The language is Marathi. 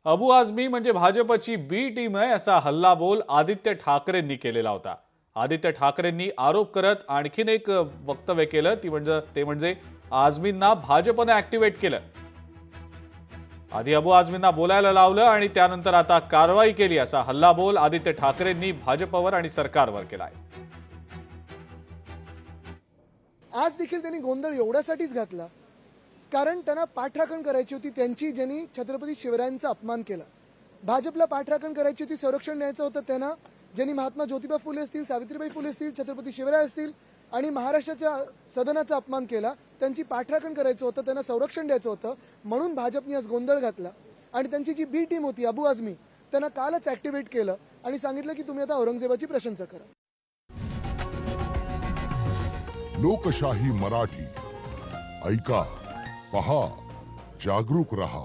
अबू आझमी म्हणजे भाजपची बी टीम आहे असा हल्लाबोल आदित्य ठाकरेंनी केलेला होता। आदित्य ठाकरेंनी आरोप करत आणखीन एक वक्तव्य केलं ते म्हणजे आझमींना भाजपने ऍक्टिव्हेट केलं। आधी अबू आझमींना बोलायला लावलं आणि त्यानंतर आता कारवाई केली असा हल्लाबोल आदित्य ठाकरेंनी भाजपवर आणि सरकारवर केलाय। आज देखील त्यांनी गोंधळ एवढ्यासाठीच घातला कारण त्यांना पाठराखण करायची होती त्यांची, ज्यांनी छत्रपती शिवरायांचा अपमान केला। भाजपला पाठराखण करायची होती, संरक्षण द्यायचं होतं त्यांना, ज्यांनी महात्मा ज्योतिबा फुले असतील, सावित्रीबाई फुले असतील, छत्रपती शिवराय असतील आणि महाराष्ट्राच्या सदनाचा अपमान केला, त्यांची पाठराखण करायचं होतं, त्यांना संरक्षण द्यायचं होतं। म्हणून भाजपने आज गोंधळ घातला आणि त्यांची जी बी टीम होती अबू आझमी त्यांना कालच ऍक्टिव्हेट केलं आणि सांगितलं की तुम्ही आता औरंगजेबाची प्रशंसा करा। लोकशाही मराठी ऐका, पहा, जागरूक रहा।